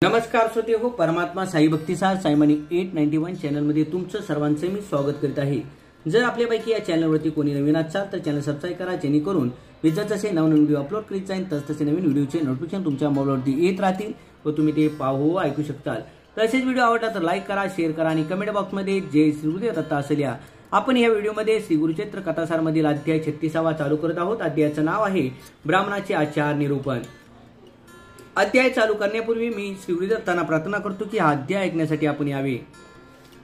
नमस्कार श्रोते हो, परमात्मा साई भक्तिसार साईमनी 891 चॅनलमध्ये तुमचं सर्वांचे मी स्वागत करीत आहे। जर आपल्यापैकी या चॅनलवरती कोणी नवीन असाल तर चॅनल सबस्क्राइब करा, जेणेकरून मी जसे नवीन व्हिडिओ अपलोड करीत जाईन तसे नवीन व्हिडिओचे नोटिफिकेशन तुमच्या मोबाईलवरती येत राहतील व तुम्ही ते पाहू ऐकू शकताल। तसेच व्हिडिओ आवडला तर लाईक करा, शेअर करा आणि कमेंट बॉक्समध्ये जय श्री गुरुदेव दत्त असे लिहा। आपण या व्हिडिओमध्ये श्री गुरुचरित्र कथासार मधील अध्याय 36वा चालू करत आहोत। अध्यायाचं नाव आहे ब्राह्मणाचे आचार निरूपण। अध्याय चालू करण्यापूर्वी मी श्री गुरुदत्तांना प्रार्थना करतो की हा अध्याय ऐकण्यासाठी आपण यावे।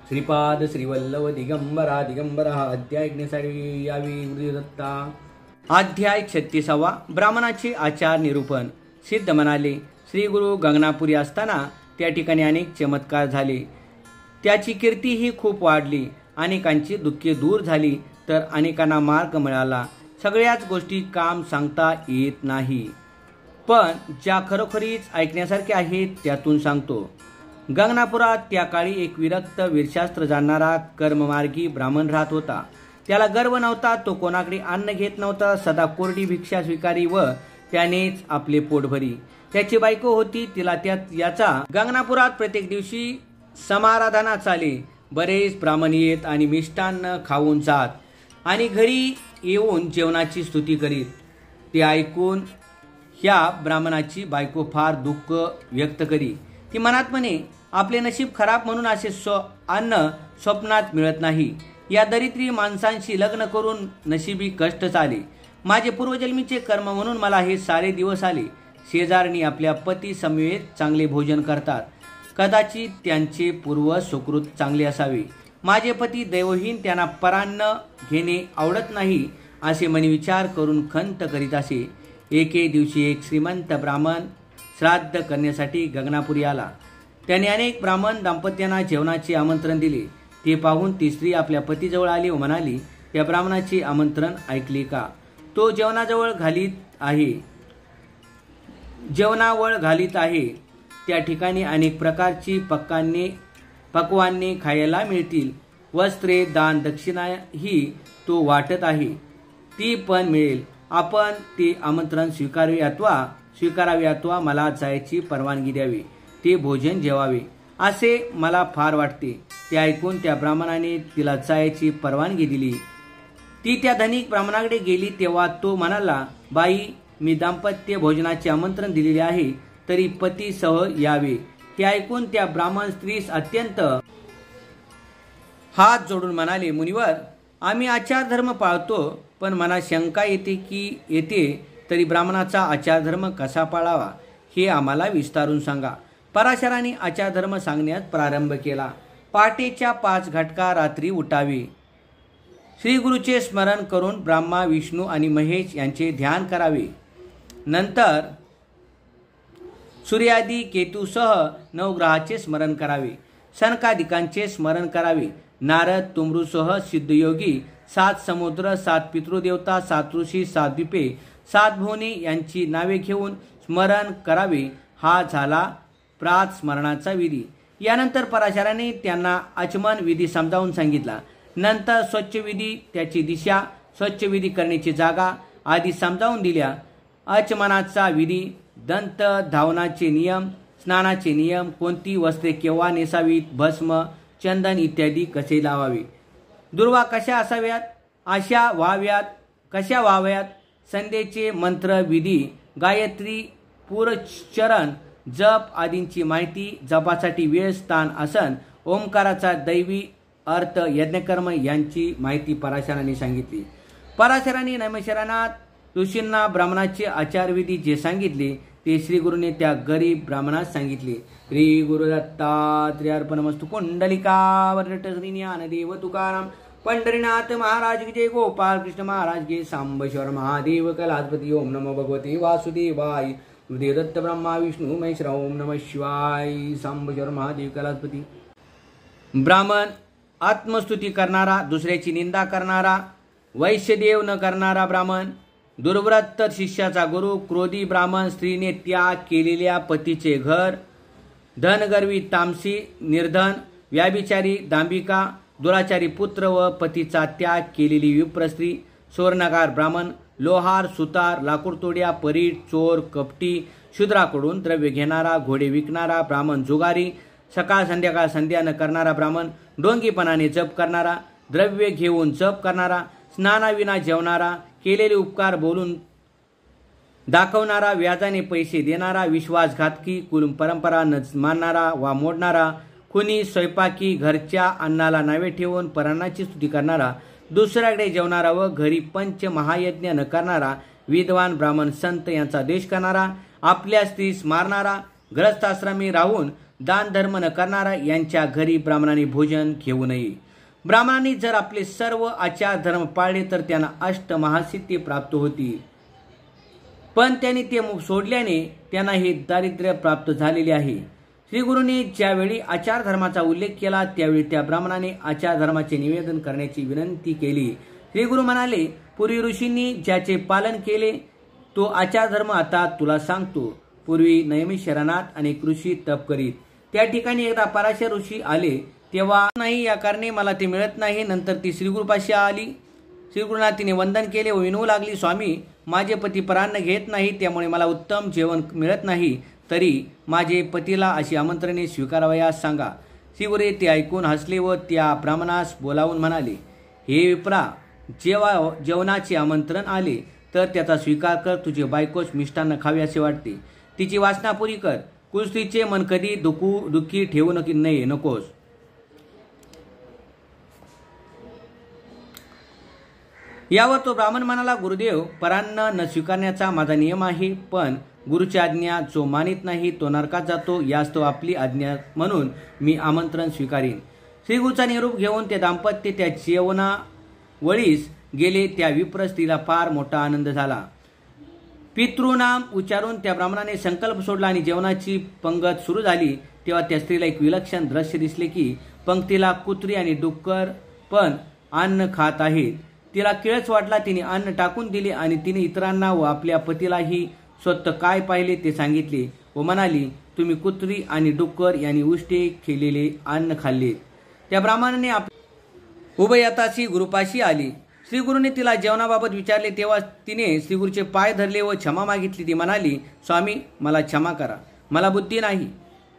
श्रीपाद श्रीवल्लभ दिगंबरा दिगंबरा हा अध्याय ऐकण्यासाठी यावे गुरुदत्ता। अध्याय 36वा ब्राह्मणाचे आचार निरूपण। सिद्ध म्हणाले, श्री गुरु गंगनापुरी असताना त्या ठिकाणी अनेक चमत्कार झाले, त्याची कीर्तीही खूप वाढली, अनेकांची दुःखे दूर झाली तर अनेकांना मार्ग मिळाला। सगळ्याच गोष्टी काम सांगता येत नाही, पण ज्या खरोखरीच ऐकण्यासारखे आहेत त्यातून सांगतो। गंगनापुरात त्या काळी एक विरक्त वीरशास्त्र जाणणारा कर्ममार्गी ब्राह्मण राहत होता। त्याला गर्व नव्हता, तो कोणाकडे अन्न घेत नव्हता, सदा कोरडी भिक्षा स्वीकारी व त्यानेच आपले पोट भरी। त्याची बायको होती, तिला याचा गंगनापुरात प्रत्येक दिवशी समाराधना चाले। बरेच ब्राह्मण येत आणि मिष्टान्न खाऊन जात आणि घरी येऊन जेवणाची स्तुती करीत। ते ऐकून ह्या ब्राह्मणाची बायको फार दुःख व्यक्त करी। ती मनात म्हणे, आपले नशीब खराब म्हणून असे अन्न स्वप्नात मिळत नाही। या दरिद्री माणसांशी लग्न करून नशिबी कष्ट आले। माझे पूर्वजन्मीचे कर्म म्हणून मला हे सारे दिवस आले। शेजारणी आपल्या पती समवेत चांगले भोजन करतात, कदाचित त्यांचे पूर्व सुकृत चांगले असावे। माझे पती दैवहीन, त्यांना परान्न घेणे आवडत नाही असे मनी विचार करून खंत करीत असे। एके दिवशी एक श्रीमंत ब्राह्मण श्राद्ध करण्यासाठी गंगनापुरी आला। त्याने अनेक ब्राह्मण दाम्पत्यांना जेवणाचे आमंत्रण दिले। ते पाहून ती स्त्री आपल्या पतीजवळ आली व म्हणाली, त्या ब्राह्मणाचे आमंत्रण ऐकले का? तो जेवणावळ घालीत आहे। त्या ठिकाणी अनेक प्रकारची पक्वान्ने खायला मिळतील। वस्त्रे दान दक्षिणाही तो वाटत आहे, ती पण मिळेल। आपण ते आमंत्रण स्वीकारावे अथवा मला जायची परवानगी द्यावी, ते भोजन जेवावे असे मला फार वाटते। ते ऐकून त्या ब्राह्मणाने तिला जायची परवानगी दिली। ती त्या धनिक ब्राह्मणाकडे गेली तेव्हा तो म्हणाला, बाई, मी दाम्पत्य भोजनाचे आमंत्रण दिलेले आहे, तरी पतीसह यावे। हे ऐकून त्या ब्राह्मण स्त्रीस अत्यंत हात जोडून म्हणाले, मुनिवर, आम्ही आचार धर्म पाळतो, पण मनात शंका येते तरी ब्राह्मणाचा आचार धर्म कसा पाळावा हे आम्हाला विस्तारून सांगा। पराशरांनी आचार धर्म सांगण्यास प्रारंभ केला। पहाटेच्या 5 घटका रात्री उठावे, श्री गुरुचे स्मरण करून ब्रह्मा विष्णू आणि महेश यांचे ध्यान करावे। नंतर सूर्यादी केतूसह 9 ग्रहाचे स्मरण करावे। सनकादिकांचे स्मरण करावे। नारद तुमरूसह सिद्धयोगी, 7 समुद्र, 7 पितृदेवता, 7 ऋषी, 7 द्वीपे, 7 भुवने यांची नावे घेऊन स्मरण करावे। हा झाला प्रात स्मरणाचा विधी। यानंतर पराशराने त्यांना आचमन विधी समजावून सांगितला। नंतर स्वच्छ विधी, त्याची दिशा, स्वच्छ विधी करण्याची जागा आदी समजावून दिल्या। आचमनाचा विधी, दंत धावनाचे नियम, स्नानाचे नियम, कोणती वस्त्रे केव्हा नेसावीत, भस्म, चंदन इत्यादी कसे लावावे, दुर्वा कशा असाव्यात, कशा व्हाव्यात, संध्येचे मंत्र विधी, गायत्री, पुरचरण, जप आदींची माहिती, जपासाठी वेळ, स्थान, आसन, ओंकाराचा दैवी अर्थ, यज्ञकर्म यांची माहिती पराशरांनी सांगितली। पराशरांनी नैमिषारण्यात ऋषींना ब्राह्मणाचे आचारविधी जे सांगितले ते श्री गुरुने त्या गरीब ब्राह्मणास सांगितले। श्री गुरुदत्तात्रेय अर्पणमस्तु। कुंडलिका वरनट श्री ज्ञानदेव तुकाराम पंढरीनाथ महाराज की जय। गोपाल कृष्ण महाराज की। सांबेश्वर महादेव कलाधिपती। ओम नमो भगवते वासुदेवाय। गुरुदेव दत्त ब्रह्मा विष्णू महेश्वर। ओम नमः शिवाय। सांबेश्वर महादेव कलाधिपती। ब्राह्मण आत्मस्तुती करणारा, दुसऱ्याची निंदा करणारा, वैश्यदेव न करणारा ब्राह्मण, दुर्व्रत शिष्याचा गुरु, क्रोधी ब्राह्मण, स्त्रीने त्याग केलेल्या पतीचे घर, धनगर्वी तामसी, निर्धन, व्याभिचारी, दांभिका, दुराचारी पुत्र व पतीचा त्याग केलेली विप्र स्त्री, स्वर्णकार ब्राह्मण, लोहार, सुतार, लाकूडतोड्या, परीट, चोर, कपटी, शूद्राकडून द्रव्य घेणारा, घोडे विकणारा ब्राह्मण, जुगारी, सकाळ संध्याकाळ संध्या न करणारा ब्राह्मण, डोंगीपणाने जप करणारा, द्रव्य घेऊन जप करणारा, स्नानाविना जेवणारा, केलेले उपकार बोलून दाखवणारा, व्याजाने पैसे देणारा, विश्वासघातकी, कुटुंब परंपरा न मानणारा वा मोडणारा, खुनी, स्वयंपाकी, घरच्या अन्नाला नावे ठेवून पराणाची स्तुती करणारा, दुसऱ्याकडे जेवणारा व घरी पंच महायज्ञ न करणारा, विद्वान ब्राह्मण संत यांचा द्वेष करणारा, आपल्या स्त्रीस मारणारा, ग्रहस्थाश्रमी राहून दान धर्म न करणारा, यांच्या घरी ब्राह्मणांनी भोजन घेऊ नये. ब्राह्मणांनी जर आपले सर्व आचार धर्म पाळले तर त्यांना अष्टमहासिद्धी प्राप्त होती, पण त्यांनी ते सोडल्याने त्यांना हे दारिद्र्य प्राप्त झालेले आहे. श्री गुरुने ज्यावेळी आचार धर्माचा उल्लेख केला त्यावेळी त्या ब्राह्मणाने आचार धर्माचे निवेदन करण्याची विनंती केली. श्री गुरु म्हणाले, पूर्वी ऋषींनी ज्याचे पालन केले तो आचार धर्म आता तुला सांगतो. पूर्वी नैमिषारण्यात अनेक ऋषी तप करीत. त्या ठिकाणी एकदा पराशर ऋषी आले तेव्हा नाही या कारणे मला ते मिळत नाही. नंतर ती श्रीगुरुपाशी आली. श्रीगुरूंना तिने वंदन केले व विनवू लागली, स्वामी, माझे पती परान्न घेत नाही, त्यामुळे मला उत्तम जेवण मिळत नाही. तरी माझे पतीला अशी आमंत्रणे स्वीकारावयास सांगा. श्रीगुरे ते ऐकून हसले व त्या ब्राह्मणास बोलावून म्हणाले, हे विप्रा, जेव्हा जेवणाचे आमंत्रण आले तर त्याचा स्वीकार कर. तुझे बायकोच मिष्टान्न खावे असे वाटते, तिची वासना पुरी कर. कुस्त्रीचे मन कधी दुःखी ठेवू नकोस. यावर तो ब्राह्मण म्हणाला, गुरुदेव, परान्न न स्वीकारण्याचा माझा नियम आहे, पण गुरुची आज्ञा जो मानित नाही तो नरकात जातो. यास तो आपली आज्ञा म्हणून मी आमंत्रण स्वीकारीन. श्रीगुरूचा निरोप घेऊन ते दाम्पत्य त्या जेवणावळीस गेले. त्या विप्र स्त्रीला फार मोठा आनंद झाला. पितृनाम उच्चारून त्या ब्राह्मणाने संकल्प सोडला आणि जेवणाची पंगत सुरू झाली. तेव्हा त्या स्त्रीला एक विलक्षण दृश्य दिसले की पंक्तीला कुत्री आणि डुक्कर पण अन्न खात आहेत. तिला किळस वाटला. तिने अन्न टाकून दिले आणि तिने इतरांना व आपल्या पतीलाही स्वतः काय पाहिले ते सांगितले व म्हणाली, तुम्ही कुत्री आणि डुक्कर यांनी उष्टे केलेले अन्न खाल्ले. त्या ब्राह्मणाने उभयताची गुरुपाशी आली. श्रीगुरूने तिला जेवणाबाबत विचारले तेव्हा तिने श्रीगुरूचे पाय धरले व क्षमा मागितली. ती म्हणाली, स्वामी, मला क्षमा करा, मला बुद्धी नाही.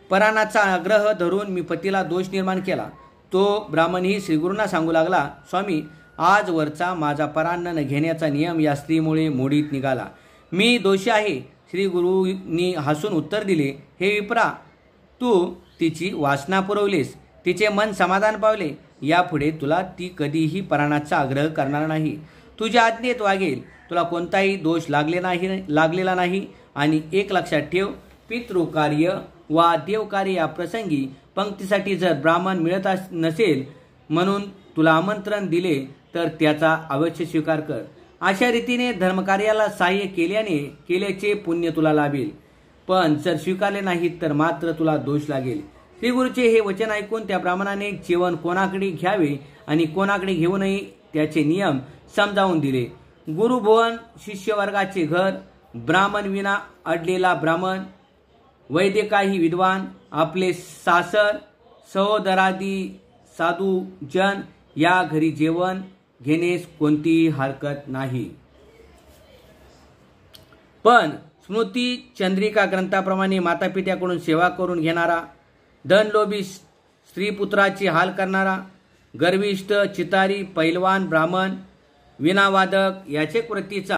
पराणाचा आग्रह धरून मी पतीला दोष निर्माण केला. तो ब्राह्मणही श्रीगुरूंना सांगू लागला, स्वामी, आजवरचा माझा परान्न न घेण्याचा नियम या स्त्रीमुळे मोडीत निघाला. मी दोषी आहे. श्री गुरूंनी हसून उत्तर दिले, हे विप्रा, तू तिची वासना पुरवलीस, तिचे मन समाधान पावले. यापुढे तुला ती कधीही पराणाचा आग्रह करणार नाही. तुझ्या आज्ञेत वागेल. तुला कोणताही दोष लागलेला नाही. आणि एक लक्षात ठेव, पितृकार्य वा देवकार्य या प्रसंगी पंक्तीसाठी जर ब्राह्मण मिळत नसेल म्हणून तुला आमंत्रण दिले तर त्याचा अवश्य स्वीकार कर. अशा रीतीने धर्मकार्याला सहाय्य केल्याचे पुण्य तुला लाभेल. पण जर स्वीकारले नाही तर मात्र तुला दोष लागेल. श्रीगुरूचे हे वचन ऐकून त्या ब्राह्मणाने जेवण कोणाकडे घ्यावे आणि कोणाकडे घेऊ नये त्याचे नियम समजावून दिले. गुरुभवन शिष्यवर्गाचे घर, ब्राह्मण विना अडलेला ब्राह्मण, वैदिकाही विद्वान, आपले सासर, सहोदरादी साधू जन या घरी जेवण घेण्यास कोणतीही हरकत नाही. पण स्मृती चंद्रिका ग्रंथाप्रमाणे मातापित्याकडून सेवा करून घेणारा, धनलोभी स्त्रीपुत्राची हाल करणारा, गर्विष्ठ, चितारी, पैलवान ब्राह्मण, विनावादक याचे कृतीचा